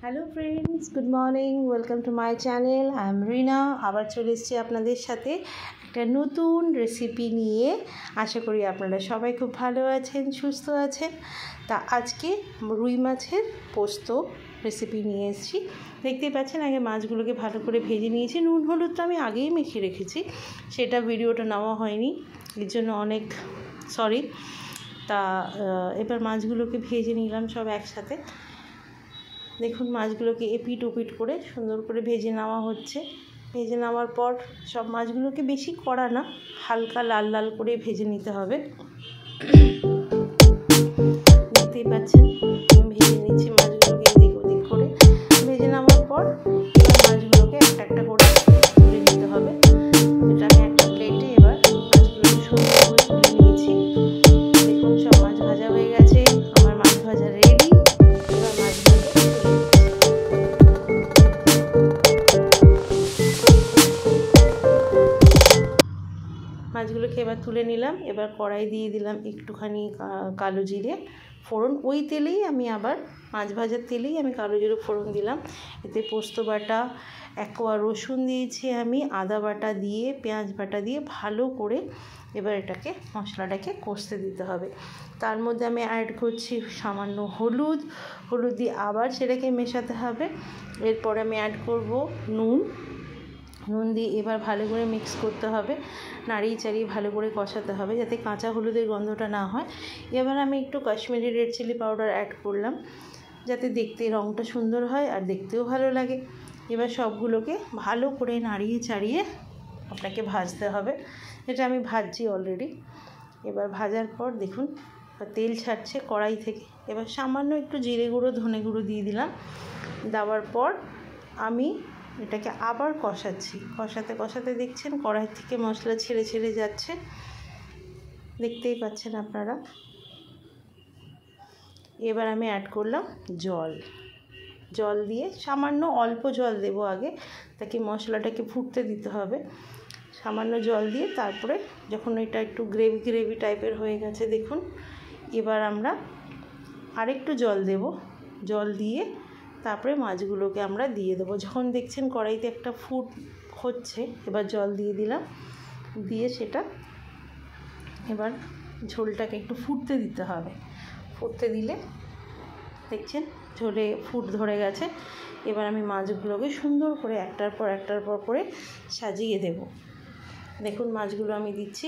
Hello friends, good morning, welcome to my channel. I am Rina. আবার চলে এসেছি আপনাদের সাথে একটা নতুন রেসিপি নিয়ে। আশা করি আপনারা সবাই খুব ভালো আছেন, সুস্থ আছেন। তা আজকে রুই মাছের পোস্ত রেসিপি নিয়ে এসেছি। দেখতেই পাচ্ছেন, আগে মাছগুলোকে ভালো করে ভেজে নিয়েছি। নুন হলুদটা আমি আগেই মেখে রেখেছি, সেটা ভিডিওটা নেওয়া হয়নি, এর জন্য অনেক সরি। তা এবার মাছগুলোকে ভেজে নিলাম সব একসাথে। দেখুন, মাছগুলোকে এপিট ওপিট করে সুন্দর করে ভেজে নেওয়া হচ্ছে। ভেজে নেওয়ার পর সব মাছগুলোকে বেশি কড়া না, হালকা লাল লাল করে ভেজে নিতে হবে। দেখতেই পাচ্ছেন, আমি ভেজে নিচ্ছি মাছগুলোকে এদিক ওদিক করে। ভেজে নেওয়ার পর এবার মাছগুলোকে একটা একটা করে তুলে নিতে হবে। এটা আমি একটা প্লেটে এবার মাছগুলোকে সুন্দর করে তুলে নিয়েছি। দেখুন, সব মাছ ভাজা হয়ে গেছে, আমার মাছ ভাজা রেডি। এবার মাছগুলোকে এবার তুলে নিলাম। এবার কড়াই দিয়ে দিলাম একটুখানি কালো জিরে ফোড়ন। ওই তেলেই আমি আবার মাছ ভাজার তেলেই আমি কালো জিরে ফোড়ন দিলাম। এতে পোস্ত বাটা, এক কোয়া রসুন দিয়েছি আমি, আদা বাটা দিয়ে, পেঁয়াজ বাটা দিয়ে ভালো করে এবার এটাকে মশলাটাকে কষতে দিতে হবে। তার মধ্যে আমি অ্যাড করছি সামান্য হলুদ দিয়ে আবার সেটাকে মেশাতে হবে। এরপর আমি অ্যাড করব নুন দিয়ে এবার ভালো করে মিক্স করতে হবে, নাড়িয়ে চাড়িয়ে ভালো করে কষাতে হবে যাতে কাঁচা হলুদের গন্ধটা না হয়। এবার আমি একটু Kashmiri red chilli powder add করলাম, যাতে দেখতে রঙটা সুন্দর হয় আর দেখতেও ভালো লাগে। এবার সবগুলোকে ভালো করে নাড়িয়ে চাড়িয়ে আপনাকে ভাজতে হবে, যেটা আমি ভাজছি অলরেডি। এবার ভাজার পর দেখুন তেল ছাড়ছে কড়াই থেকে। এবার সামান্য একটু জিরে গুঁড়ো, ধনে গুঁড়ো দিয়ে দিলাম। দেওয়ার পর আমি এটাকে আবার কষাতে দেখছেন কড়াই থেকে মশলা ছেড়ে যাচ্ছে, দেখতেই পাচ্ছেন আপনারা। এবার আমি অ্যাড করলাম জল দিয়ে, সামান্য অল্প জল দেবো আগে, তাকে মশলাটাকে ফুটতে দিতে হবে। সামান্য জল দিয়ে তারপরে যখন এটা একটু গ্রেভি টাইপের হয়ে গেছে দেখুন, এবার আমরা আরেকটু জল দেব। জল দিয়ে তারপরে মাছগুলোকে আমরা দিয়ে দেবো। যখন দেখছেন কড়াইতে একটা ফুট হচ্ছে, এবার জল দিয়ে দিলাম, দিয়ে সেটা এবার ঝোলটাকে একটু ফুটতে দিতে হবে। ফুটতে দিলে দেখছেন ঝোলে ফুট ধরে গেছে। এবার আমি মাছগুলোকে সুন্দর করে একটার পর করে সাজিয়ে দেব। দেখুন মাছগুলো আমি দিচ্ছি,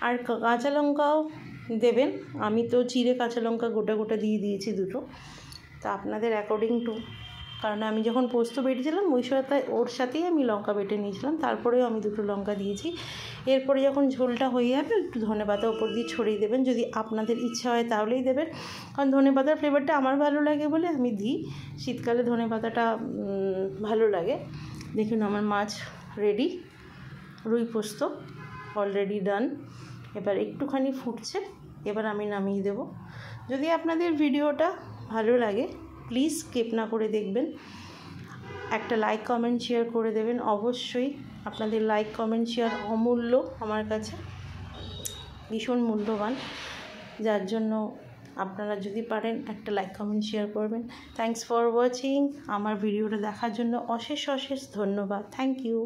আর কাঁচা লঙ্কাও দেবেন। আমি তো চিড়ে কাঁচা লঙ্কা গোটা দিয়ে দিয়েছি দুটো। তা আপনাদের অ্যাকর্ডিং টু, কারণ আমি যখন পোস্ত বেটেছিলাম ওর সাথেই আমি লঙ্কা বেটে নিয়েছিলাম, তারপরেও আমি দুটো লঙ্কা দিয়েছি। এরপরে যখন ঝোলটা হয়ে যাবে একটু ধনেপাতা ওপর দিয়ে ছড়িয়ে দেবেন, যদি আপনাদের ইচ্ছা হয় তাহলেই দেবেন। কারণ ধনেপাতার ফ্লেভারটা আমার ভালো লাগে বলে আমি দিই, শীতকালে ধনেপাতাটা ভালো লাগে। দেখুন আমার মাছ রেডি, রুই পোস্ত অলরেডি ডান। এবার একটুখানি ফুটছে, এবার আমি নামিয়ে দেব। যদি আপনাদের ভিডিওটা ভালো লাগে প্লিজ স্কিপ না করে দেখবেন, একটা লাইক কমেন্ট শেয়ার করে দেবেন। অবশ্যই আপনাদের লাইক কমেন্ট শেয়ার অমূল্য, আমার কাছে ভীষণ মূল্যবান, যার জন্য আপনারা যদি পারেন একটা লাইক কমেন্ট শেয়ার করবেন। Thanks for watching. আমার ভিডিওটা দেখার জন্য অশেষ ধন্যবাদ। Thank you.